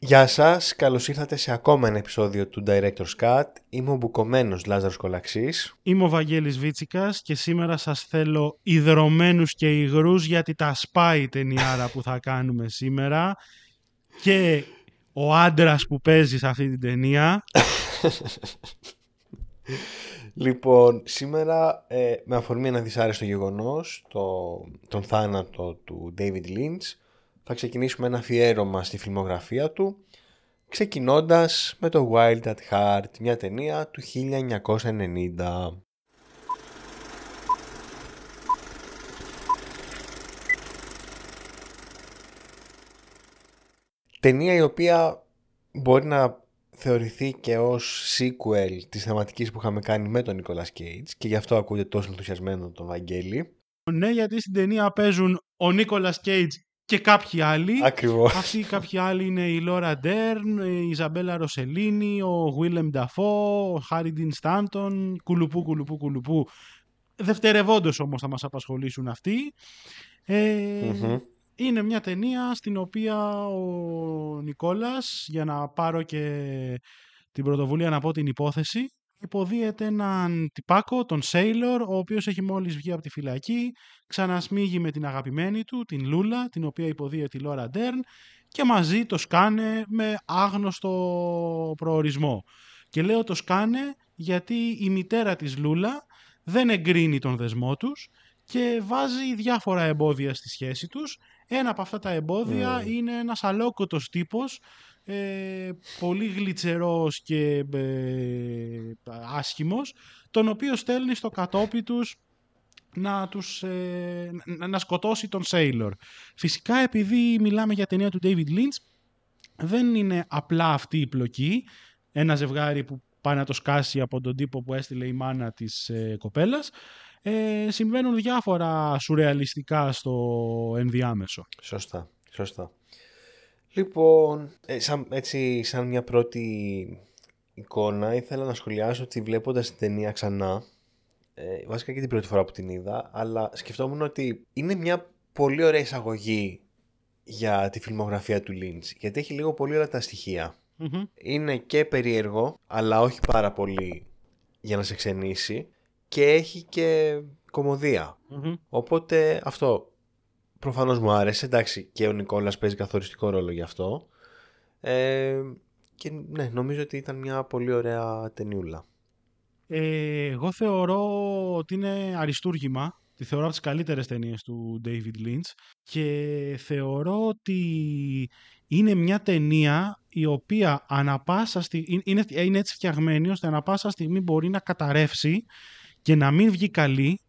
Γεια σας, καλώς ήρθατε σε ακόμα ένα επεισόδιο του Director's Cut. Είμαι ο μπουκωμένος Λάζαρος Κολαξής. Είμαι ο Βαγγέλης Βίτσικας και σήμερα σας θέλω ιδρωμένους και υγρούς γιατί τα σπάει η ταινιάρα που θα κάνουμε σήμερα και ο άντρας που παίζει σε αυτή την ταινία. Λοιπόν, σήμερα με αφορμή ένα δυσάρεστο γεγονός, τον θάνατο του David Lynch, θα ξεκινήσουμε ένα αφιέρωμα στη φιλμογραφία του, ξεκινώντας με το Wild at Heart, μια ταινία του 1990. Ταινία η οποία μπορεί να θεωρηθεί και ως sequel της θεματικής που είχαμε κάνει με τον Nicolas Cage και γι' αυτό ακούτε τόσο ενθουσιασμένο τον Βαγγέλη. Ναι, γιατί στην ταινία παίζουν ο Nicolas Cage και κάποιοι άλλοι. Ακριβώς. Αυτοί οι κάποιοι άλλοι είναι η Laura Dern, η Ιζαμπέλα Ροσελίνη, ο Willem Dafoe, ο Harry Dean Stanton, κουλουπού. Δευτερευόντως όμως θα μας απασχολήσουν αυτοί. Είναι μια ταινία στην οποία ο Νικόλας, για να πάρω και την πρωτοβουλία να πω την υπόθεση, υποδίεται έναν τυπάκο, τον Sailor, ο οποίος έχει μόλις βγει από τη φυλακή, ξανασμίγει με την αγαπημένη του, την Λούλα, την οποία υποδίεται η Laura Dern, και μαζί το σκάνε με άγνωστο προορισμό. Και λέω το σκάνε γιατί η μητέρα της Λούλα δεν εγκρίνει τον δεσμό τους και βάζει διάφορα εμπόδια στη σχέση τους. Ένα από αυτά τα εμπόδια είναι ένας αλόκοτος τύπος, πολύ γλιτσερός και άσχημος, τον οποίο στέλνει στο κατόπι τους να σκοτώσει τον Sailor. Φυσικά, επειδή μιλάμε για ταινία του David Lynch, δεν είναι απλά αυτή η πλοκή, ένα ζευγάρι που πάει να το σκάσει από τον τύπο που έστειλε η μάνα της κοπέλας. Συμβαίνουν διάφορα σουρεαλιστικά στο ενδιάμεσο. Σωστά. Λοιπόν, σαν μια πρώτη εικόνα, ήθελα να σχολιάσω ότι βλέποντας την ταινία ξανά, βασικά και την πρώτη φορά που την είδα, αλλά σκεφτόμουν ότι είναι μια πολύ ωραία εισαγωγή για τη φιλμογραφία του Lynch, γιατί έχει λίγο πολύ όλα τα στοιχεία. Είναι και περίεργο, αλλά όχι πάρα πολύ για να σε ξενήσει, και έχει και κωμωδία. Οπότε αυτό προφανώς μου άρεσε. Εντάξει, και ο Νικόλας παίζει καθοριστικό ρόλο γι' αυτό. Και ναι, νομίζω ότι ήταν μια πολύ ωραία ταινιούλα. Εγώ θεωρώ ότι είναι αριστούργημα. Τη θεωρώ από τις καλύτερες ταινίες του David Lynch και θεωρώ ότι είναι μια ταινία η οποία είναι έτσι φτιαγμένη ώστε ανα πάσα στιγμή μπορεί να καταρρεύσει και να μην βγει καλή,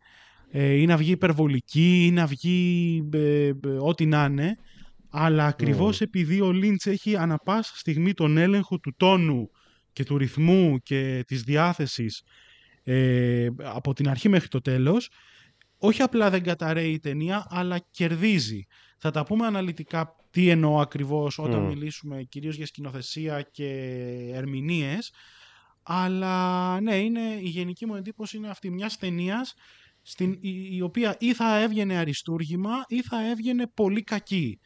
ή να βγει υπερβολική ή να βγει ό,τι να είναι, αλλά ακριβώς επειδή ο Lynch έχει ανα πάσα στιγμή τον έλεγχο του τόνου και του ρυθμού και της διάθεσης από την αρχή μέχρι το τέλος, όχι απλά δεν καταραίει η ταινία, αλλά κερδίζει. Θα τα πούμε αναλυτικά τι εννοώ ακριβώς όταν μιλήσουμε κυρίως για σκηνοθεσία και ερμηνείες, αλλά ναι, η γενική μου εντύπωση είναι αυτή μιας ταινίας η οποία ή θα έβγαινε αριστούργημα ή θα έβγαινε πολύ κακή.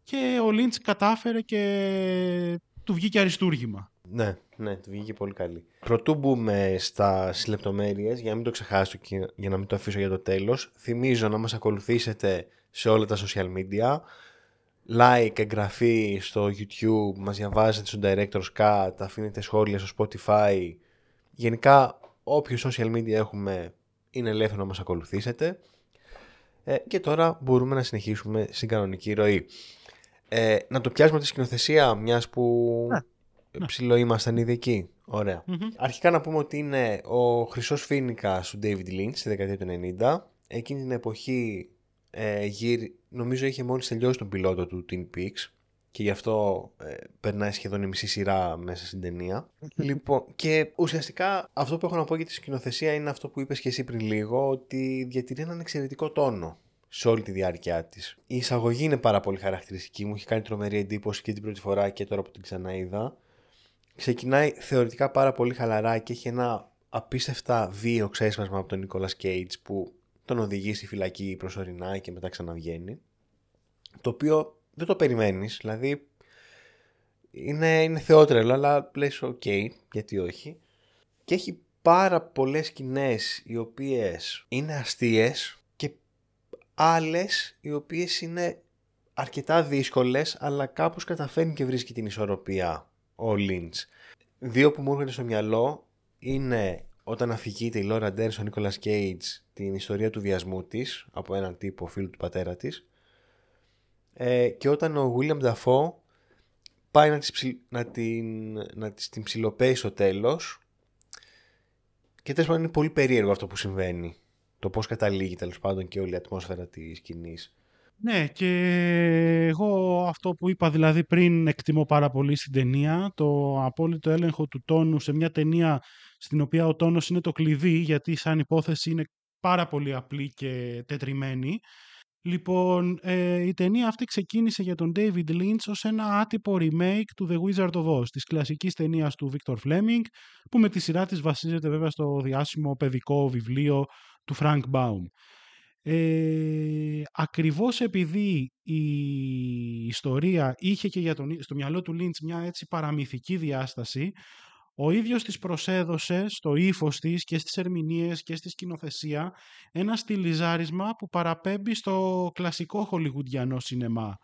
Και ο Lynch κατάφερε και του βγήκε αριστούργημα. Ναι, του βγήκε πολύ καλή. Πρωτού μπούμε στις λεπτομέρειες, για να μην το ξεχάσω και για να μην το αφήσω για το τέλος, θυμίζω να μας ακολουθήσετε σε όλα τα social media. Like, εγγραφή στο YouTube, μας διαβάζετε στο Director's Cut, αφήνετε σχόλια στο Spotify. Γενικά, όποιο social media έχουμε είναι ελεύθερο να μας ακολουθήσετε. Και τώρα μπορούμε να συνεχίσουμε στην κανονική ροή. Να το πιάσουμε τη σκηνοθεσία, μιας που ψηλό ήμασταν ήδη εκεί. Ωραία. Αρχικά να πούμε ότι είναι ο χρυσός φοίνικας του David Lynch στη δεκαετία του 90. Εκείνη την εποχή νομίζω είχε μόλις τελειώσει τον πιλότο του Twin Peaks και γι' αυτό περνάει σχεδόν η μισή σειρά μέσα στην ταινία. Λοιπόν, και ουσιαστικά αυτό που έχω να πω για τη σκηνοθεσία είναι αυτό που είπες και εσύ πριν λίγο, ότι διατηρεί έναν εξαιρετικό τόνο σε όλη τη διάρκεια της. Η εισαγωγή είναι πάρα πολύ χαρακτηριστική, μου έχει κάνει τρομερή εντύπωση και την πρώτη φορά και τώρα που την ξαναείδα. Ξεκινάει θεωρητικά πάρα πολύ χαλαρά και έχει ένα απίστευτα βίαιο ξέσπασμα από τον Nicolas Cage που τον οδηγεί στη φυλακή προσωρινά και μετά ξαναβγαίνει. Το οποίο δεν το περιμένεις, δηλαδή είναι θεότρελο, αλλά λες οκ, γιατί όχι. Και έχει πάρα πολλές σκηνές οι οποίες είναι αστείες και άλλες οι οποίες είναι αρκετά δύσκολες, αλλά κάπως καταφέρνει και βρίσκει την ισορροπία ο Λίντς. Δύο που μου έρχονται στο μυαλό είναι όταν αφηγείται η Λόρα Ντέρν στον Νίκολας Κέιτζ την ιστορία του βιασμού της από έναν τύπο φίλου του πατέρα της, και όταν ο Βίλιαμ Νταφό πάει να την ψιλοπαίει στο τέλος, και τέλος πάντων είναι πολύ περίεργο αυτό που συμβαίνει, το πώς καταλήγει τέλος πάντων και όλη η ατμόσφαιρα της σκηνής. Ναι, και εγώ αυτό που είπα δηλαδή πριν εκτιμώ πάρα πολύ στην ταινία, το απόλυτο έλεγχο του τόνου σε μια ταινία στην οποία ο τόνος είναι το κλειδί, γιατί σαν υπόθεση είναι πάρα πολύ απλή και τετριμένη. Λοιπόν, η ταινία αυτή ξεκίνησε για τον David Lynch ως ένα άτυπο remake του The Wizard of Oz, της κλασικής ταινίας του Victor Fleming, που με τη σειρά της βασίζεται βέβαια στο διάσημο παιδικό βιβλίο του Frank Baum. Ακριβώς επειδή η ιστορία είχε και στο μυαλό του Lynch μια έτσι παραμυθική διάσταση, ο ίδιος της προσέδωσε στο ύφος της και στις ερμηνείες και στη σκηνοθεσία ένα στιλιζάρισμα που παραπέμπει στο κλασικό χολιγουντιανό σινεμά.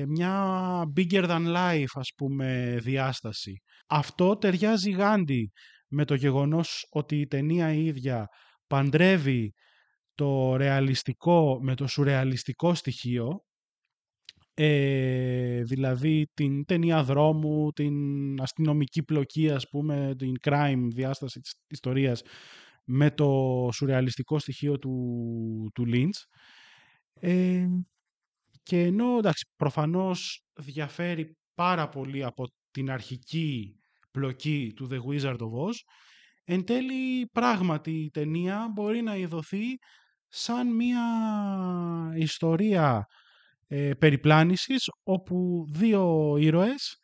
Μια bigger than life, ας πούμε, διάσταση. Αυτό ταιριάζει γάντι με το γεγονός ότι η ταινία η ίδια παντρεύει το ρεαλιστικό με το σουρεαλιστικό στοιχείο, δηλαδή την ταινία δρόμου, την αστυνομική πλοκή, ας πούμε, την crime διάσταση της ιστορίας με το σουρεαλιστικό στοιχείο του Lynch. Και ενώ εντάξει, προφανώς διαφέρει πάρα πολύ από την αρχική πλοκή του The Wizard of Oz, εν τέλει πράγματι η ταινία μπορεί να ειδωθεί σαν μια ιστορία περιπλάνησης, όπου δύο ήρωες,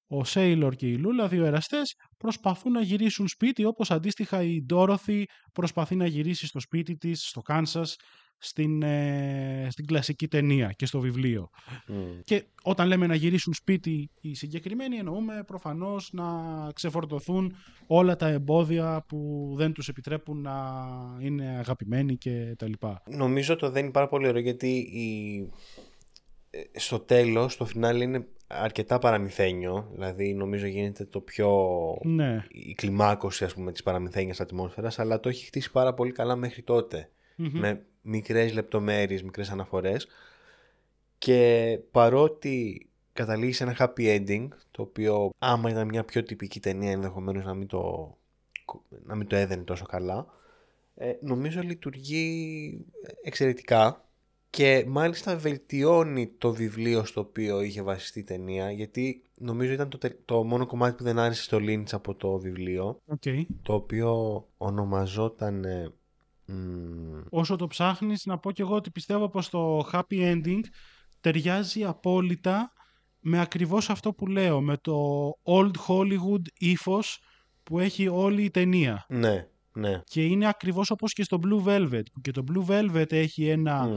ο Σέιλορ και η Λούλα, δύο εραστές, προσπαθούν να γυρίσουν σπίτι, όπως αντίστοιχα η Ντόροθι προσπαθεί να γυρίσει στο σπίτι της, στο Κάνσας, στην κλασική ταινία και στο βιβλίο. Και όταν λέμε να γυρίσουν σπίτι οι συγκεκριμένοι, εννοούμε προφανώς να ξεφορτωθούν όλα τα εμπόδια που δεν τους επιτρέπουν να είναι αγαπημένοι και τα λοιπά. Νομίζω το δεν είναι πάρα πολύ ωραίο, γιατί στο τέλος, το φινάλι είναι αρκετά παραμυθένιο. Δηλαδή νομίζω γίνεται το πιο... Ναι. η κλιμάκωση, ας πούμε, της παραμυθένιας ατμόσφαιρας, αλλά το έχει χτίσει πάρα πολύ καλά μέχρι τότε. Με μικρές λεπτομέρειες, μικρές αναφορές, και παρότι καταλήγει σε ένα happy ending, το οποίο άμα ήταν μια πιο τυπική ταινία ενδεχομένως να μην το έδαινε τόσο καλά, νομίζω λειτουργεί εξαιρετικά και μάλιστα βελτιώνει το βιβλίο στο οποίο είχε βασιστεί η ταινία, γιατί νομίζω ήταν το μόνο κομμάτι που δεν άρεσε στο Lynch από το βιβλίο, το οποίο ονομαζόταν... Όσο το ψάχνεις, να πω και εγώ ότι πιστεύω πως το happy ending ταιριάζει απόλυτα με ακριβώς αυτό που λέω, με το old Hollywood ύφος που έχει όλη η ταινία. Ναι, ναι. Και είναι ακριβώς όπως και στο Blue Velvet, που και το Blue Velvet έχει ένα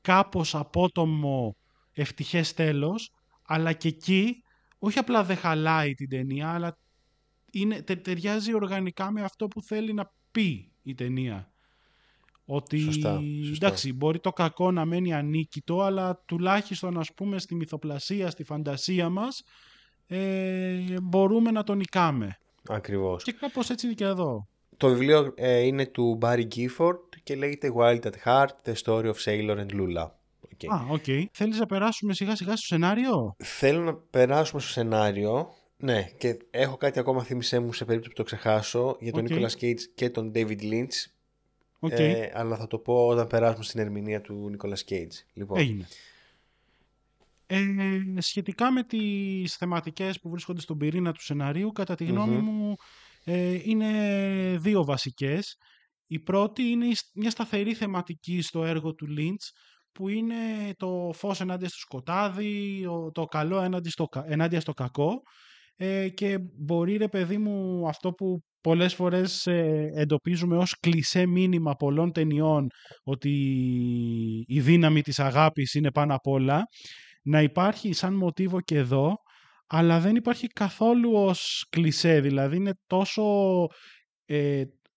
κάπως απότομο ευτυχές τέλος, αλλά και εκεί όχι απλά δεν χαλάει την ταινία, αλλά ταιριάζει οργανικά με αυτό που θέλει να πει η ταινία. Ότι σωστά. εντάξει, μπορεί το κακό να μένει ανίκητο, αλλά τουλάχιστον, ας πούμε, στη μυθοπλασία, στη φαντασία μας, μπορούμε να τον νικάμε. Ακριβώς. Και κάπως έτσι είναι και εδώ. Το βιβλίο είναι του Barry Gifford και λέγεται Wild at Heart, The Story of Sailor and Lula. Οκ. Θέλεις να περάσουμε σιγά σιγά στο σενάριο? Θέλω να περάσουμε στο σενάριο. Ναι, και έχω κάτι ακόμα, θύμισέ μου σε περίπτωση που το ξεχάσω, για τον Nicolas Cage και τον David Lynch. Αλλά θα το πω όταν περάσουμε στην ερμηνεία του Nicolas Cage. Λοιπόν. Έγινε. Σχετικά με τις θεματικές που βρίσκονται στον πυρήνα του σεναρίου, κατά τη γνώμη μου είναι δύο βασικές. Η πρώτη είναι μια σταθερή θεματική στο έργο του Lynch, που είναι το φως ενάντια στο σκοτάδι, το καλό ενάντια στο κακό, και μπορεί, ρε παιδί μου, αυτό που πολλές φορές εντοπίζουμε ως κλισέ μήνυμα πολλών ταινιών, ότι η δύναμη της αγάπης είναι πάνω απ' όλα, να υπάρχει σαν μοτίβο και εδώ, αλλά δεν υπάρχει καθόλου ως κλισέ, δηλαδή είναι τόσο,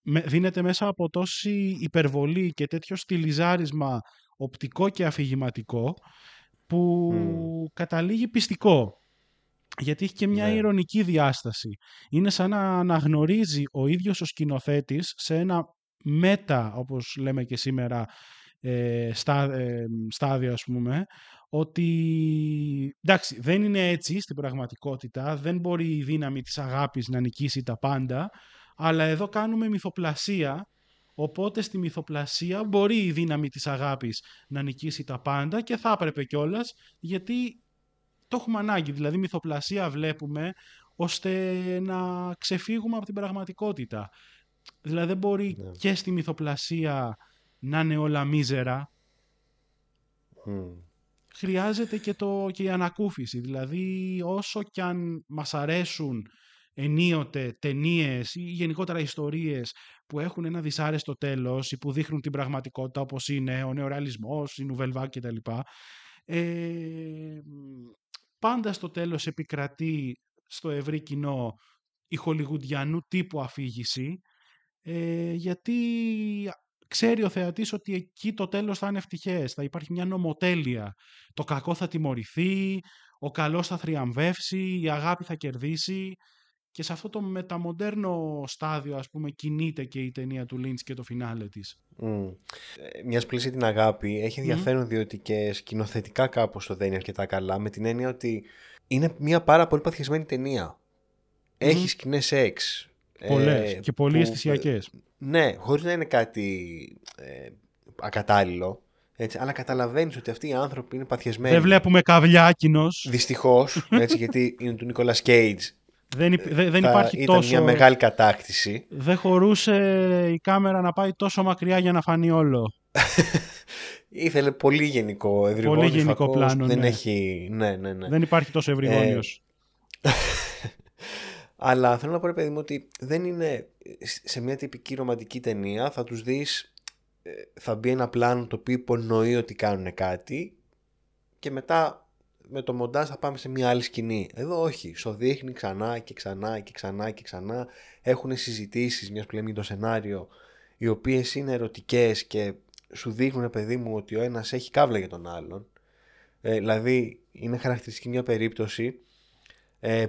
δίνεται μέσα από τόση υπερβολή και τέτοιο στιλιζάρισμα οπτικό και αφηγηματικό που καταλήγει πιστικό. Γιατί έχει και μια ειρωνική διάσταση. Είναι σαν να αναγνωρίζει ο ίδιος ο σκηνοθέτης σε ένα όπως λέμε και σήμερα, στάδιο, ας πούμε, ότι εντάξει, δεν είναι έτσι στην πραγματικότητα, δεν μπορεί η δύναμη της αγάπης να νικήσει τα πάντα, αλλά εδώ κάνουμε μυθοπλασία, οπότε στη μυθοπλασία μπορεί η δύναμη της αγάπης να νικήσει τα πάντα και θα έπρεπε κιόλας, γιατί το έχουμε ανάγκη, δηλαδή μυθοπλασία βλέπουμε ώστε να ξεφύγουμε από την πραγματικότητα. Δηλαδή δεν μπορεί και στη μυθοπλασία να είναι όλα μίζερα. Χρειάζεται και η ανακούφιση. Δηλαδή όσο κι αν μας αρέσουν ενίοτε ταινίες ή γενικότερα ιστορίες που έχουν ένα δυσάρεστο τέλος ή που δείχνουν την πραγματικότητα όπως είναι ο νεορεαλισμός, η Nouvelle Vague κτλ. Πάντα στο τέλος επικρατεί στο ευρύ κοινό η χολιγουντιανού τύπου αφήγηση, γιατί ξέρει ο θεατής ότι εκεί το τέλος θα είναι ευτυχές, θα υπάρχει μια νομοτέλεια. Το κακό θα τιμωρηθεί, ο καλός θα θριαμβεύσει, η αγάπη θα κερδίσει, και σε αυτό το μεταμοντέρνο στάδιο, ας πούμε, κινείται και η ταινία του Lynch και το φινάλε της. Μιας πλήση την αγάπη έχει ενδιαφέρον διότι και σκηνοθετικά κάπως το δένει αρκετά καλά, με την έννοια ότι είναι μια πάρα πολύ παθιασμένη ταινία. Έχει σκηνές σεξ. Πολλές και πολύ αισθησιακές. Ναι, χωρίς να είναι κάτι ακατάλληλο, έτσι, αλλά καταλαβαίνεις ότι αυτοί οι άνθρωποι είναι παθιασμένοι. Δεν βλέπουμε καβλιάκινος. Δυστυχώς, έτσι, γιατί είναι του Νίκολας Κέιτζ. Δεν υπάρχει ήταν τόσο... μια μεγάλη κατάκτηση. Δεν χωρούσε η κάμερα να πάει τόσο μακριά για να φανεί όλο. Ήθελε πολύ γενικό ευρυγόνιο. Πολύ γενικό πλάνο, δεν ναι. Έχει... ναι. Δεν υπάρχει τόσο ευρυγόνιος. Αλλά θέλω να πω, ρε παιδί μου, ότι δεν είναι σε μια τυπική ρομαντική ταινία. Θα τους δεις, θα μπει ένα πλάνο το οποίο υπονοεί ότι κάνουν κάτι και μετά με το μοντάζ θα πάμε σε μια άλλη σκηνή. Εδώ όχι, στο δείχνει ξανά και ξανά και ξανά και ξανά. Έχουν συζητήσεις, μιας που λέμε για το σενάριο, οι οποίες είναι ερωτικές και σου δείχνουν, παιδί μου, ότι ο ένας έχει κάβλα για τον άλλον. Δηλαδή είναι χαρακτηριστική μια περίπτωση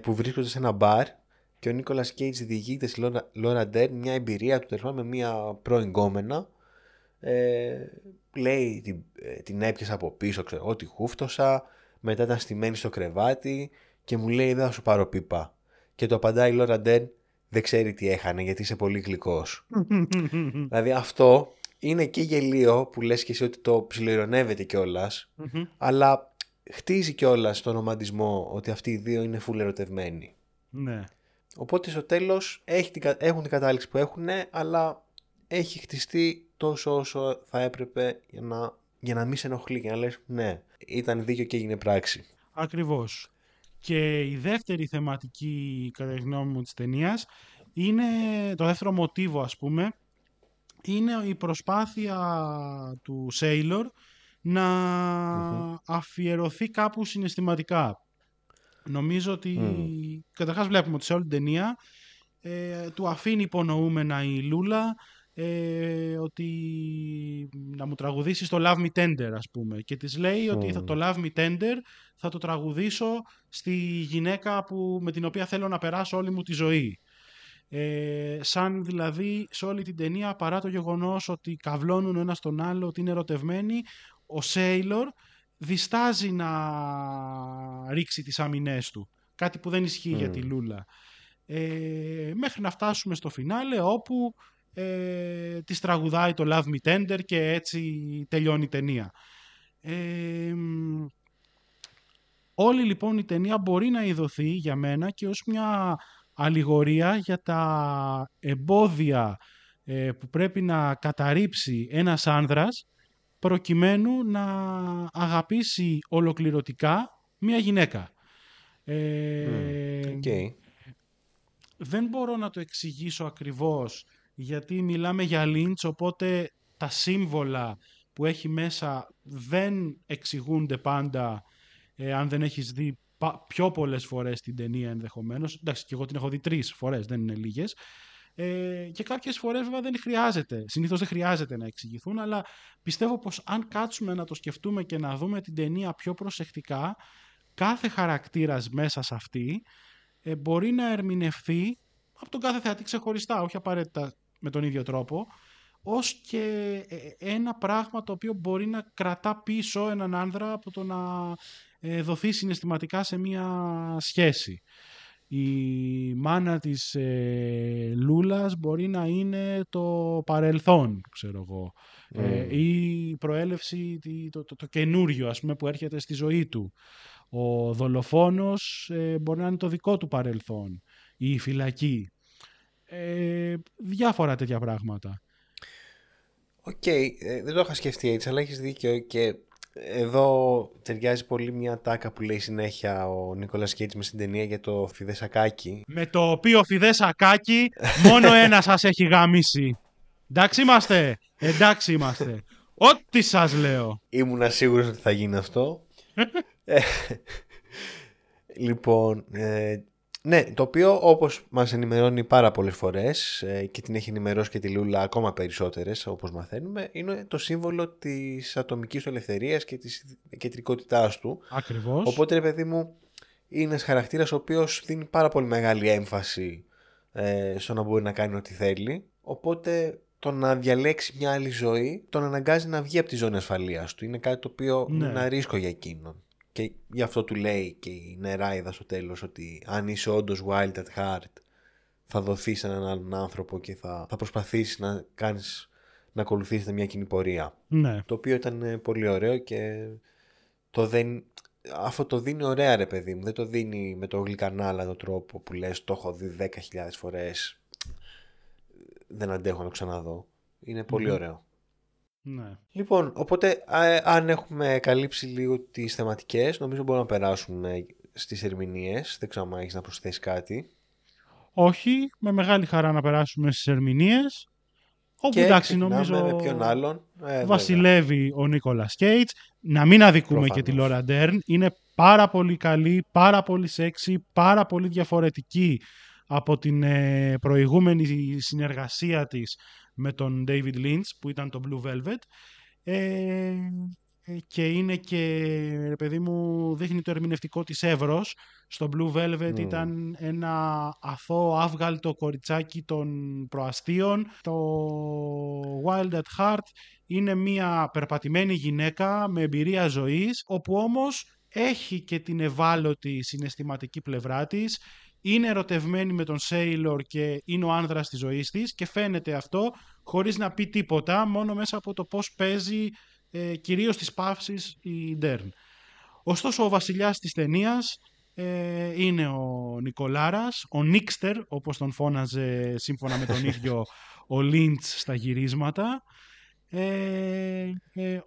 που βρίσκονται σε ένα μπαρ και ο Νίκολας Κέιτζ διηγείται στη Λόρα Ντέρν μια εμπειρία του τελικά με μια πρώην γκόμενα. Λέει την έπιασα από πίσω, ξέρω, ότι χούφτωσα, μετά ήταν στημένη στο κρεβάτι και μου λέει δεν θα σου πάρω πίπα. Και το απαντάει η Λόρα Ντέρν, δεν ξέρει τι έχανε γιατί είσαι πολύ γλυκός. Δηλαδή αυτό είναι και γελίο που λες και εσύ ότι το ψιλοειρωνεύεται κιόλας, αλλά χτίζει κιόλας τον ρομαντισμό ότι αυτοί οι δύο είναι φουλ ερωτευμένοι. Ναι. Οπότε στο τέλος έχουν την κατάληξη που έχουν, αλλά έχει χτιστεί τόσο όσο θα έπρεπε για να μην σε ενοχλεί και να λες ναι, ήταν δίκιο και έγινε πράξη. Ακριβώς. Και η δεύτερη θεματική, κατά τη γνώμη μου, της ταινίας είναι το δεύτερο μοτίβο, ας πούμε, είναι η προσπάθεια του Sailor να αφιερωθεί κάπου συναισθηματικά. Νομίζω ότι καταρχάς βλέπουμε ότι σε όλη την ταινία του αφήνει υπονοούμενα η Λούλα ότι να μου τραγουδήσει το Love Me Tender, ας πούμε, και της λέει ότι το Love Me Tender θα το τραγουδήσω στη γυναίκα με την οποία θέλω να περάσω όλη μου τη ζωή. Σαν δηλαδή σε όλη την ταινία, παρά το γεγονός ότι καυλώνουν ο ένας τον άλλο, ότι είναι ερωτευμένοι, ο Sailor διστάζει να ρίξει τις αμυνές του, κάτι που δεν ισχύει για τη Λούλα, μέχρι να φτάσουμε στο φινάλε όπου της τραγουδάει το Love Me Tender και έτσι τελειώνει η ταινία. Όλη λοιπόν η ταινία μπορεί να ειδωθεί για μένα και ως μια αλληγορία για τα εμπόδια που πρέπει να καταρρύψει ένας άνδρας προκειμένου να αγαπήσει ολοκληρωτικά μια γυναίκα. Δεν μπορώ να το εξηγήσω ακριβώς γιατί μιλάμε για Lynch, οπότε τα σύμβολα που έχει μέσα δεν εξηγούνται πάντα αν δεν έχεις δει πιο πολλές φορές την ταινία ενδεχομένως. Εντάξει, και εγώ την έχω δει 3 φορές, δεν είναι λίγες. Και κάποιες φορές βέβαια δεν χρειάζεται. Συνήθως δεν χρειάζεται να εξηγηθούν, αλλά πιστεύω πως αν κάτσουμε να το σκεφτούμε και να δούμε την ταινία πιο προσεκτικά, κάθε χαρακτήρας μέσα σε αυτή μπορεί να ερμηνευθεί από τον κάθε θεατή ξεχωριστά, όχι απαραίτητα με τον ίδιο τρόπο, ως και ένα πράγμα το οποίο μπορεί να κρατά πίσω έναν άνδρα από το να δοθεί συναισθηματικά σε μία σχέση. Η μάνα της Λούλας μπορεί να είναι το παρελθόν, ξέρω εγώ, ή η προέλευση, το καινούριο, ας πούμε, που έρχεται στη ζωή του. Ο δολοφόνος μπορεί να είναι το δικό του παρελθόν, ή η φυλακή. Διάφορα τέτοια πράγματα. Οκ, δεν το είχα σκεφτεί έτσι, αλλά έχεις δίκιο και εδώ ταιριάζει πολύ μια τάκα που λέει συνέχεια ο Νίκολας Κέιτς μες στην ταινία για το Φιδεσακάκι. Με το οποίο Φιδεσακάκι μόνο ένα σας έχει γαμίσει. Εντάξει είμαστε. Εντάξει είμαστε. Ό,τι σας λέω. Ήμουνα σίγουρος ότι θα γίνει αυτό. Λοιπόν, ναι, το οποίο όπως μας ενημερώνει πάρα πολλές φορές και την έχει ενημερώσει και τη Λούλα ακόμα περισσότερες όπως μαθαίνουμε, είναι το σύμβολο της ατομικής ελευθερίας και της κεντρικότητάς του. Ακριβώς. Οπότε, ρε παιδί μου, είναι ένας χαρακτήρας ο οποίος δίνει πάρα πολύ μεγάλη έμφαση στο να μπορεί να κάνει ό,τι θέλει. Οπότε το να διαλέξει μια άλλη ζωή τον αναγκάζει να βγει από τη ζώνη ασφαλείας του. Είναι κάτι το οποίο είναι ένα ρίσκο για εκείνον. Και γι' αυτό του λέει και η νεράιδα στο τέλος ότι αν είσαι όντως wild at heart θα δοθείς σε έναν άλλον άνθρωπο και θα προσπαθήσεις να ακολουθήσετε μια κοινή πορεία. Ναι. Το οποίο ήταν πολύ ωραίο και αυτό το δίνει ωραία, ρε παιδί μου. Δεν το δίνει με το γλυκανάλατο τρόπο που λες το έχω δει 10.000 φορές, δεν αντέχω να το ξαναδώ. Είναι πολύ ωραίο. Ναι. Λοιπόν, οπότε αν έχουμε καλύψει λίγο τις θεματικές, νομίζω μπορούμε να περάσουμε στις ερμηνείες. Δεν ξέρω αν έχεις να προσθέσεις κάτι. Όχι, με μεγάλη χαρά να περάσουμε στις ερμηνείες. Όπου και εντάξει, νομίζω με ποιον άλλον. Βασιλεύει βέβαια ο Νίκολας Κέιτς. Να μην αδικούμε και τη Λόρα Ντέρν. Είναι πάρα πολύ καλή, πάρα πολύ σεξι, πάρα πολύ διαφορετική από την προηγούμενη συνεργασία της με τον David Lynch που ήταν το Blue Velvet. Και είναι και, ρε παιδί μου, δείχνει το ερμηνευτικό της εύρος. Στο Blue Velvet ήταν ένα αθώο άβγαλτο κοριτσάκι των προαστίων. Το Wild at Heart είναι μια περπατημένη γυναίκα με εμπειρία ζωής, όπου όμως έχει και την ευάλωτη συναισθηματική πλευρά της. Είναι ερωτευμένη με τον Sailor και είναι ο άνδρας της ζωής της και φαίνεται αυτό χωρίς να πει τίποτα, μόνο μέσα από το πώς παίζει κυρίως τις παύσεις η Ντέρν. Ωστόσο ο βασιλιάς της ταινίας είναι ο Νικολάρας, ο Νίκστερ όπως τον φώναζε σύμφωνα με τον ίδιο ο Λίντς στα γυρίσματα,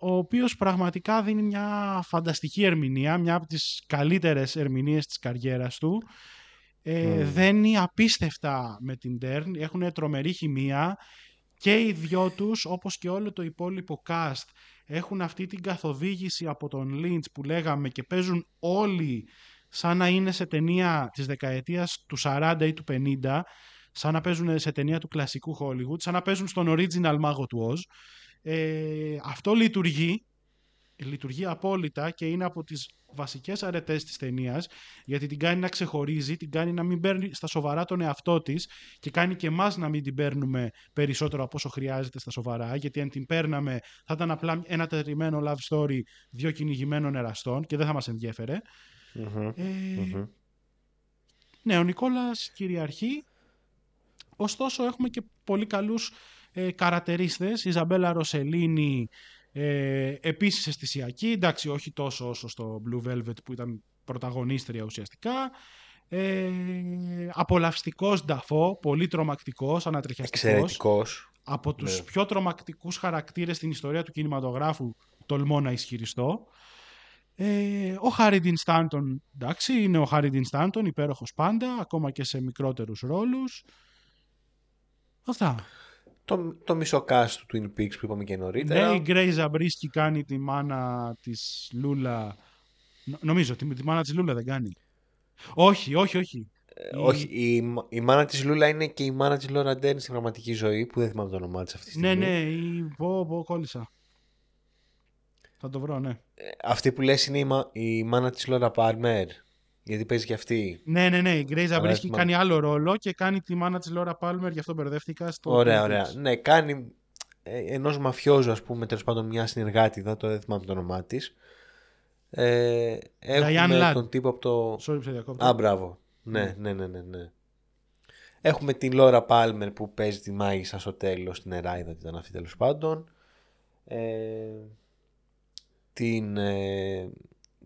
ο οποίος πραγματικά δίνει μια φανταστική ερμηνεία, μια από τις καλύτερες ερμηνείες της καριέρας του. Δένει απίστευτα με την Ντέρν, έχουν τρομερή χημεία και οι δυο τους όπως και όλο το υπόλοιπο cast έχουν αυτή την καθοδήγηση από τον Lynch που λέγαμε και παίζουν όλοι σαν να είναι σε ταινία της δεκαετίας του 40 ή του 50, σαν να παίζουν σε ταινία του κλασικού Hollywood, σαν να παίζουν στον original Μάγο του Oz. Αυτό λειτουργεί απόλυτα και είναι από τις βασικές αρετές της ταινίας, γιατί την κάνει να ξεχωρίζει, την κάνει να μην παίρνει στα σοβαρά τον εαυτό της και κάνει και εμάς να μην την παίρνουμε περισσότερο από όσο χρειάζεται στα σοβαρά, γιατί αν την παίρναμε θα ήταν απλά ένα τετριμένο love story δύο κυνηγημένων εραστών και δεν θα μας ενδιέφερε. Ναι, ο Νικόλας κυριαρχεί, ωστόσο έχουμε και πολύ καλούς καρατερίστες. Η Ιζαμπέλα Ροσελίνη επίσης αισθησιακή, εντάξει όχι τόσο όσο στο Blue Velvet που ήταν πρωταγωνίστρια ουσιαστικά. Απολαυστικός Νταφό, πολύ τρομακτικός, ανατριχιαστικός. Εξαιρετικός. Από τους πιο τρομακτικούς χαρακτήρες στην ιστορία του κινηματογράφου, τολμώ να ισχυριστώ. Ο Χάρι Ντιν Στάντον, εντάξει, είναι ο Χάρι Ντιν Στάντον, υπέροχος πάντα, ακόμα και σε μικρότερους ρόλους. Αυτά. Το μισοκάστ του Twin Peaks που είπαμε και νωρίτερα. Ναι, η Γκρέι Ζαμπρίσκι κάνει τη μάνα της Λούλα Νομίζω ότι τη μάνα της Λούλα δεν κάνει. Όχι. Όχι, η μάνα της Λούλα είναι και η μάνα της Λόρα Ντέρν στην πραγματική ζωή, που δεν θυμάμαι το όνομά της αυτή τη στιγμή. Ναι, κόλλησα. Θα το βρω, ναι. Αυτή που λες είναι η μάνα της Λόρα Πάρμερ, γιατί παίζει και αυτή. Ναι, η Γκρέιζ Αλλά Αμπρίσκι κάνει άλλο ρόλο και κάνει τη μάνα της Λόρα Πάλμερ, γι' αυτό μπερδεύτηκα στο Ωραία, Twin ωραία. Peaks. Ναι, κάνει ενός μαφιόζου, ας πούμε, τέλος πάντων μια συνεργάτη, δεν θυμάμαι το όνομά της. Έχουμε Ladd. τον τύπο από το... Sorry, που σε διακόπτω. Α, μπράβο. Ναι. Έχουμε την Λόρα Πάλμερ που παίζει τη μάγισσα στο τέλος, την Εράιδα ήταν αυτή τέλος πάντων.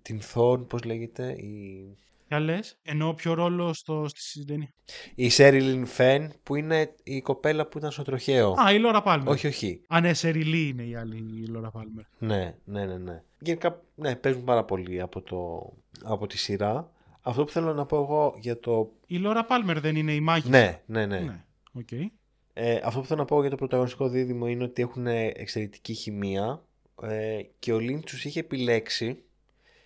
Την Θόρν, πώς λέγεται, Ποια λες, εννοώ ποιο ρόλο στη ταινία. η Σέριλιν Φεν που είναι η κοπέλα που ήταν στο τροχαίο. Α, η Λόρα Πάλμερ. Όχι. Α, ναι, Σεριλί είναι η άλλη η Λόρα Πάλμερ. Ναι. Γενικά, ναι, παίζουν πάρα πολύ από τη σειρά. Αυτό που θέλω να πω εγώ για το... Η Λόρα Πάλμερ δεν είναι η μάγισσα. Ναι. Okay. Αυτό που θέλω να πω για το πρωταγωνιστικό δίδυμο είναι ότι έχουν εξαιρετική χημεία και ο Lynch τους είχε επιλέξει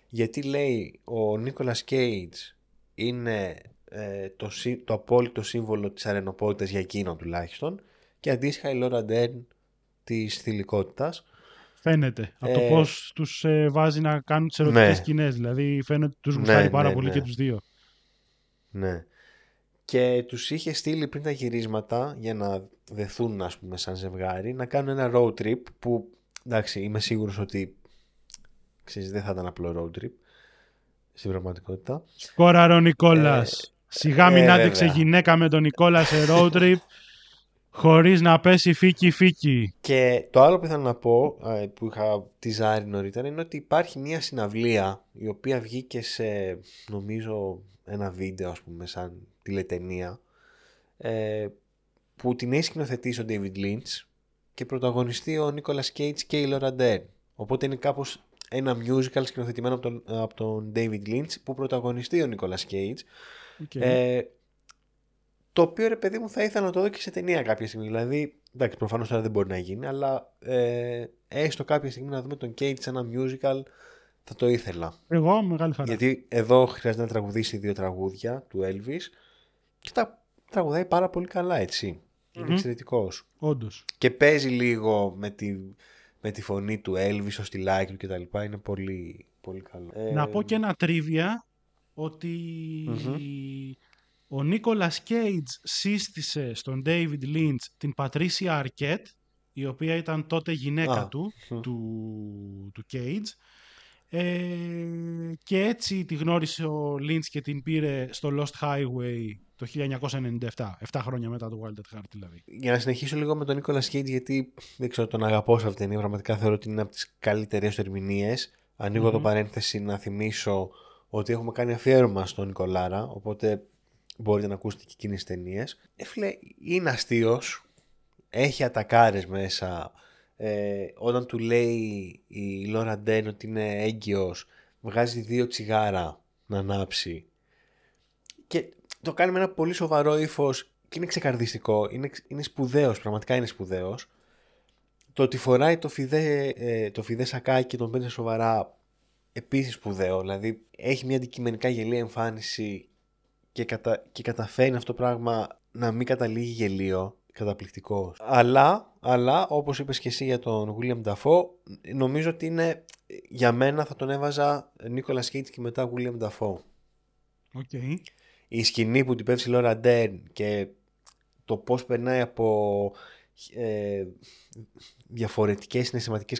γιατί λέει ο Nicolas Cage είναι το απόλυτο σύμβολο της αρενοπότητας για εκείνον τουλάχιστον και αντίστοιχα η Laura Dern της θηλυκότητας. Φαίνεται από το πώς τους βάζει να κάνουν τις ερωτικές σκηνές. Δηλαδή φαίνεται ότι τους γουστάρει πάρα πολύ και τους δύο. Ναι. Και τους είχε στείλει πριν τα γυρίσματα για να δεθούν, ας πούμε, σαν ζευγάρι, να κάνουν ένα road trip που, εντάξει, είμαι σίγουρος ότι ξέρεις, δεν θα ήταν απλό road trip στην πραγματικότητα. Σκόραρε ο Νικόλας. Σιγά μην άντεξε γυναίκα με τον Νικόλα σε road trip χωρίς να πέσει φίκι. Και το άλλο που ήθελα να πω, που είχα τιζάρει νωρίτερα, είναι ότι υπάρχει μια συναυλία η οποία βγήκε σε, νομίζω, ένα βίντεο, ας πούμε, σαν τηλεταινία, που την έχει σκηνοθετήσει ο David Lynch και πρωταγωνιστεί ο Nicolas Cage και η Laura Dern. Οπότε είναι κάπως ένα musical σκηνοθετημένο από τον David Lynch που πρωταγωνιστεί ο Nicolas Cage. Okay. Το οποίο, ρε παιδί μου, θα ήθελα να το δω και σε ταινία κάποια στιγμή. Δηλαδή, εντάξει, προφανώς τώρα δεν μπορεί να γίνει, αλλά έστω κάποια στιγμή να δούμε τον Cage σε ένα musical θα το ήθελα. Εγώ μεγάλη χαρά. Γιατί εδώ χρειάζεται να τραγουδήσει 2 τραγούδια του Elvis και τα τραγουδάει πάρα πολύ καλά, έτσι. Είναι εξαιρετικός. Όντως. Και παίζει λίγο με τη φωνή του Elvis, το στυλάκι του κτλ. Είναι πολύ, πολύ καλό. Να πω και ένα τρίβια ότι ο Νίκολας Κέιτζ σύστησε στον David Lynch την Πατρίσια Αρκέτ, η οποία ήταν τότε γυναίκα του Cage, και έτσι τη γνώρισε ο Lynch και την πήρε στο Lost Highway το 1997, 7 χρόνια μετά το Wild at Heart δηλαδή. Για να συνεχίσω λίγο με τον Nicolas Cage, γιατί δεν ξέρω, τον αγαπώ σε αυτήν την ταινία, πραγματικά θεωρώ ότι είναι από τις καλύτερες του ερμηνείες. Ανοίγω το παρένθεση να θυμίσω ότι έχουμε κάνει αφιέρωμα στον Νικολάρα, οπότε μπορείτε να ακούσετε και εκείνες τις ταινίες. Φίλε, είναι αστείος, έχει ατακάρες μέσα. Όταν του λέει η Λόρα Ντέρν ότι είναι έγκυος, βγάζει 2 τσιγάρα να ανάψει και το κάνει με ένα πολύ σοβαρό ύφος και είναι ξεκαρδιστικό, είναι σπουδαίος, πραγματικά είναι σπουδαίος. Το ότι φοράει το φιδέ σακάκι και τον παίρνει σοβαρά, επίσης σπουδαίο. Δηλαδή έχει μια αντικειμενικά γελία εμφάνιση και καταφέρνει αυτό το πράγμα να μην καταλήγει γελίο. Καταπληκτικός. Αλλά όπως είπες και εσύ για τον William Dafoe, νομίζω ότι είναι, για μένα θα τον έβαζα Nicolas Cage και μετά William Dafoe. Okay. Η σκηνή που την πέφτει η Laura Dern και το πώς περνάει από διαφορετικές συναισθηματικές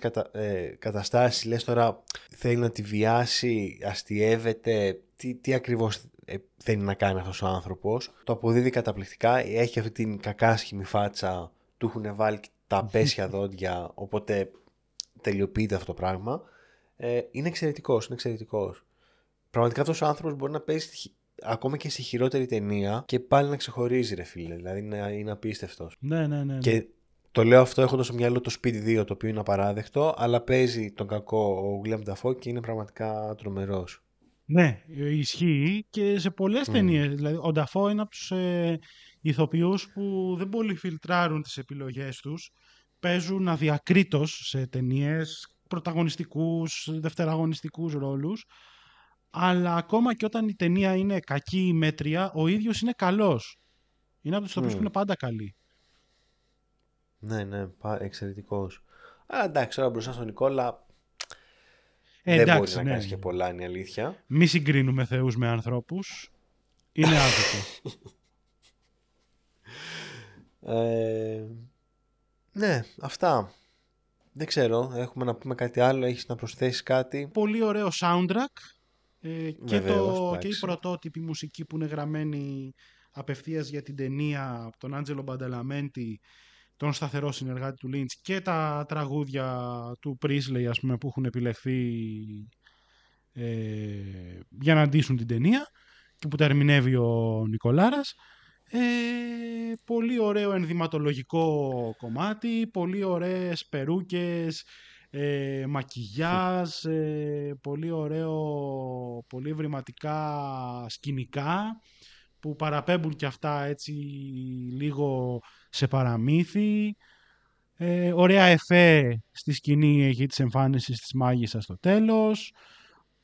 καταστάσεις, λες τώρα θέλει να τη βιάσει, αστιεύεται, τι ακριβώς θέλει να κάνει αυτός ο άνθρωπος. Το αποδίδει καταπληκτικά, έχει αυτή την κακάσχημη φάτσα, του έχουν βάλει τα απέσια δόντια, οπότε τελειοποιείται αυτό το πράγμα. Είναι εξαιρετικός. Πραγματικά αυτός ο άνθρωπος μπορεί να παίζει ακόμα και στη χειρότερη ταινία και πάλι να ξεχωρίζει, ρε φίλε, δηλαδή είναι απίστευτος. Ναι. Και το λέω αυτό έχοντας στο μυαλό το Speed 2, το οποίο είναι απαράδεκτο, αλλά παίζει τον κακό ο William Dafoe και είναι πραγματικά τρομερός. Ναι, ισχύει και σε πολλές ταινίες. Δηλαδή, ο Dafoe είναι από τους ηθοποιούς που δεν πολύ φιλτράρουν τις επιλογές τους. Παίζουν αδιακρίτως σε ταινίες, πρωταγωνιστικούς, δευτεραγωνιστικούς ρόλους. αλλά ακόμα και όταν η ταινία είναι κακή ή μέτρια, ο ίδιος είναι καλός. Είναι από τους ηθοποιούς που είναι πάντα καλοί. Ναι, ναι, εξαιρετικός. Αλλά εντάξει, τώρα μπροστά στον Νικόλα δεν μπορεί Εντάξει, να ναι. κάνει και πολλά, είναι η αλήθεια. Μη συγκρίνουμε θεούς με ανθρώπους. Είναι άδικο. Ναι, αυτά. Δεν ξέρω, έχουμε να πούμε κάτι άλλο, έχεις να προσθέσεις κάτι? Πολύ ωραίο soundtrack Βεβαίως, και η εντάξει. πρωτότυπη μουσική που είναι γραμμένη απευθείας για την ταινία από τον Άντζελο Μπαντελαμέντη, τον σταθερό συνεργάτη του Lynch, και τα τραγούδια του Priestley, ας πούμε, που έχουν επιλεχθεί για να ντύσουν την ταινία και που τα ερμηνεύει ο Νικολάρας. Πολύ ωραίο ενδυματολογικό κομμάτι, πολύ ωραίες περούκες, μακιγιάζ, πολύ ωραίο, πολύ ευρηματικά σκηνικά που παραπέμπουν και αυτά έτσι λίγο σε παραμύθι. Ωραία εφέ στη σκηνή εκεί της εμφάνισης της μάγισσας στο τέλος.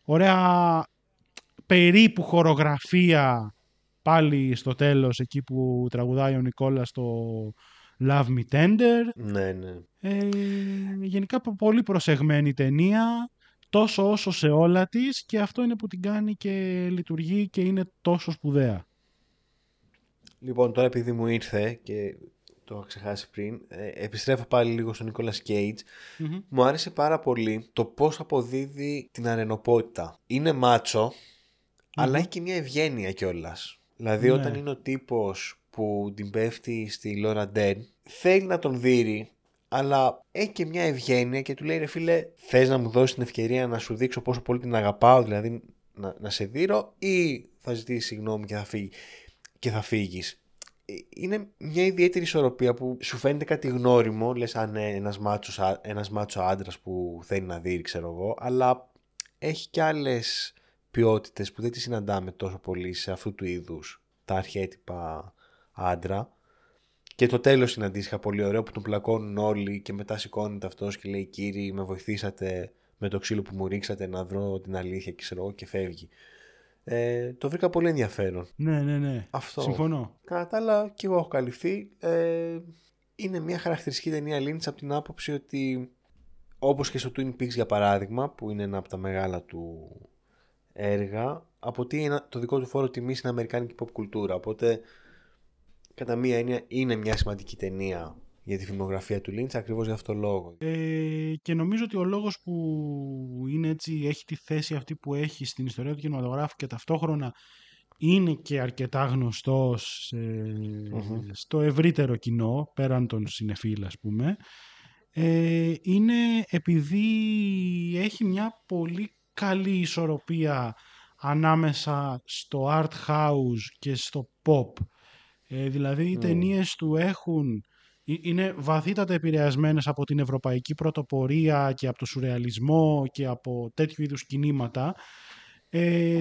Ωραία περίπου χορογραφία πάλι στο τέλος, εκεί που τραγουδάει ο Νικόλας το Love Me Tender. Ναι, ναι. Γενικά πολύ προσεγμένη ταινία, τόσο όσο σε όλα της, και αυτό είναι που την κάνει και λειτουργεί και είναι τόσο σπουδαία. Λοιπόν, τώρα επειδή μου ήρθε και το είχα ξεχάσει πριν, επιστρέφω πάλι λίγο στον Nicolas Cage. Μου άρεσε πάρα πολύ το πώς αποδίδει την αρενοπότητα. Είναι μάτσο, αλλά έχει και μια ευγένεια κιόλας. Δηλαδή όταν είναι ο τύπος που την πέφτει στη Λόρα Ντέρν, θέλει να τον δείρει, αλλά έχει και μια ευγένεια και του λέει, ρε φίλε, θες να μου δώσεις την ευκαιρία να σου δείξω πόσο πολύ την αγαπάω, δηλαδή να σε δείρω, ή θα ζητήσει συγγνώμη και θα φύγεις. Είναι μια ιδιαίτερη ισορροπία που σου φαίνεται κάτι γνώριμο, λες ένας μάτσο άντρας που θέλει να δει, ξέρω εγώ, αλλά έχει και άλλες ποιότητες που δεν τις συναντάμε τόσο πολύ σε αυτού του είδους τα αρχέτυπα άντρα. Και το τέλος είναι αντίστοιχα πολύ ωραίο, που τον πλακώνουν όλοι και μετά σηκώνεται αυτός και λέει, κύριοι, με βοηθήσατε με το ξύλο που μου ρίξατε να βρω την αλήθεια και ξέρω εγώ, και φεύγει. Το βρήκα πολύ ενδιαφέρον. Ναι. Αυτό. Συμφωνώ. Κατά τα άλλα, και εγώ έχω καλυφθεί. Είναι μια χαρακτηριστική ταινία Lynch από την άποψη ότι, όπως και στο Twin Peaks για παράδειγμα, που είναι ένα από τα μεγάλα του έργα, αποτείει το δικό του φόρο τιμής στην αμερικάνικη pop κουλτούρα. Οπότε, κατά μία έννοια, είναι μια σημαντική ταινία για τη φιλμογραφία του Lynch, ακριβώς για αυτόν τον λόγο. Και νομίζω ότι ο λόγος που είναι έτσι, έχει τη θέση αυτή που έχει στην ιστορία του κινηματογράφου και ταυτόχρονα είναι και αρκετά γνωστός στο ευρύτερο κοινό, πέραν των συνεφίλ, ας πούμε, είναι επειδή έχει μια πολύ καλή ισορροπία ανάμεσα στο art house και στο pop. Δηλαδή οι ταινίες του είναι βαθύτατα επηρεασμένες από την ευρωπαϊκή πρωτοπορία και από το σουρεαλισμό και από τέτοιου είδους κινήματα.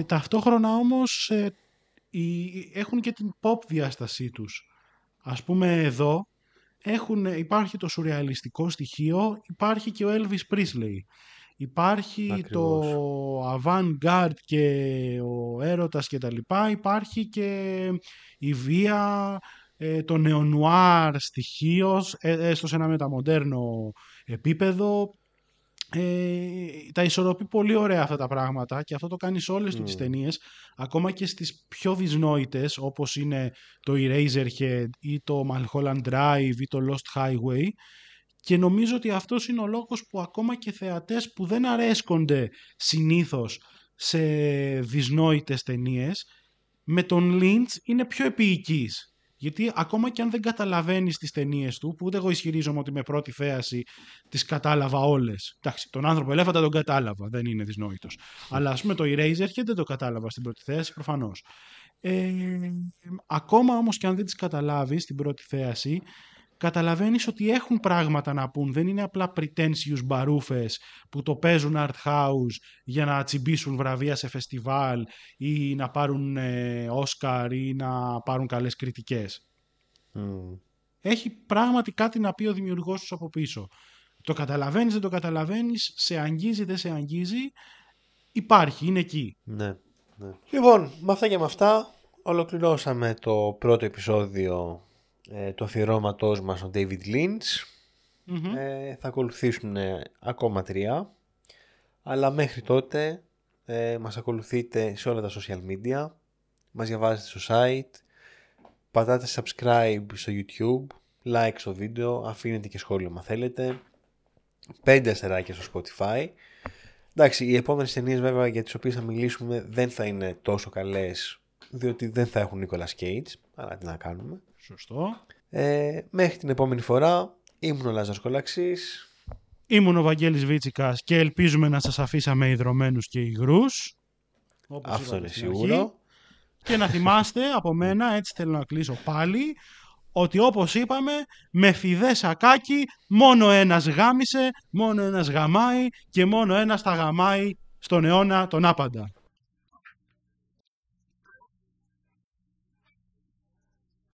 Ταυτόχρονα όμως έχουν και την pop διάστασή τους. Ας πούμε εδώ υπάρχει το σουρεαλιστικό στοιχείο, υπάρχει και ο Elvis Presley. Υπάρχει Ακριβώς. το avant-garde και ο έρωτας και τα λοιπά. Υπάρχει και η βία, το νεονουάρ στοιχείο, έστω σε ένα μεταμοντέρνο επίπεδο. Τα ισορροπεί πολύ ωραία αυτά τα πράγματα και αυτό το κάνει σε όλες του τις ταινίες, ακόμα και στις πιο δυσνόητες, όπως είναι το Eraserhead ή το Mulholland Drive ή το Lost Highway. Και νομίζω ότι αυτός είναι ο λόγος που ακόμα και θεατές που δεν αρέσκονται συνήθως σε δυσνόητες ταινίες, με τον Lynch είναι πιο επίοικείς. Γιατί ακόμα και αν δεν καταλαβαίνεις τις ταινίες του, που ούτε εγώ ισχυρίζομαι ότι με πρώτη θέαση τις κατάλαβα όλες. Εντάξει, τον άνθρωπο ελέφαντα τον κατάλαβα, δεν είναι δυσνόητος. Αλλά ας πούμε το Eraserhead δεν το κατάλαβα στην πρώτη θέαση, προφανώς. Ακόμα όμως και αν δεν τις καταλάβεις στην πρώτη θέαση, καταλαβαίνεις ότι έχουν πράγματα να πούν. Δεν είναι απλά pretentious μπαρούφες που το παίζουν art house για να τσιμπήσουν βραβεία σε φεστιβάλ ή να πάρουν Oscar ή να πάρουν καλές κριτικές. Έχει πράγματι κάτι να πει ο δημιουργός τους από πίσω. Το καταλαβαίνεις, δεν το καταλαβαίνεις, σε αγγίζει, δεν σε αγγίζει. υπάρχει, είναι εκεί. Ναι. Λοιπόν, με αυτά και με αυτά ολοκληρώσαμε το πρώτο επεισόδιο του αφιερώματός μας στον David Lynch. Θα ακολουθήσουν ακόμα 3, αλλά μέχρι τότε μας ακολουθείτε σε όλα τα social media, μας διαβάζετε στο site, πατάτε subscribe στο YouTube, like στο βίντεο, αφήνετε και σχόλιο αν θέλετε, 5 αστεράκια στο Spotify. Εντάξει, οι επόμενες ταινίες βέβαια για τις οποίες θα μιλήσουμε δεν θα είναι τόσο καλές, διότι δεν θα έχουν Nicolas Cage, αλλά τι να κάνουμε. Σωστό. Μέχρι την επόμενη φορά, ήμουν ο Λάζαρος Κολαξής. Ήμουν ο Βαγγέλης Βίτσικας και ελπίζουμε να σας αφήσαμε ιδρωμένους και υγρούς. Αυτό είναι σίγουρο. Και να θυμάστε από μένα, έτσι θέλω να κλείσω πάλι, ότι όπως είπαμε, με φιδέ σακάκι, μόνο ένας γάμισε, μόνο ένας γαμάει και μόνο ένας θα γαμάει στον αιώνα τον άπαντα.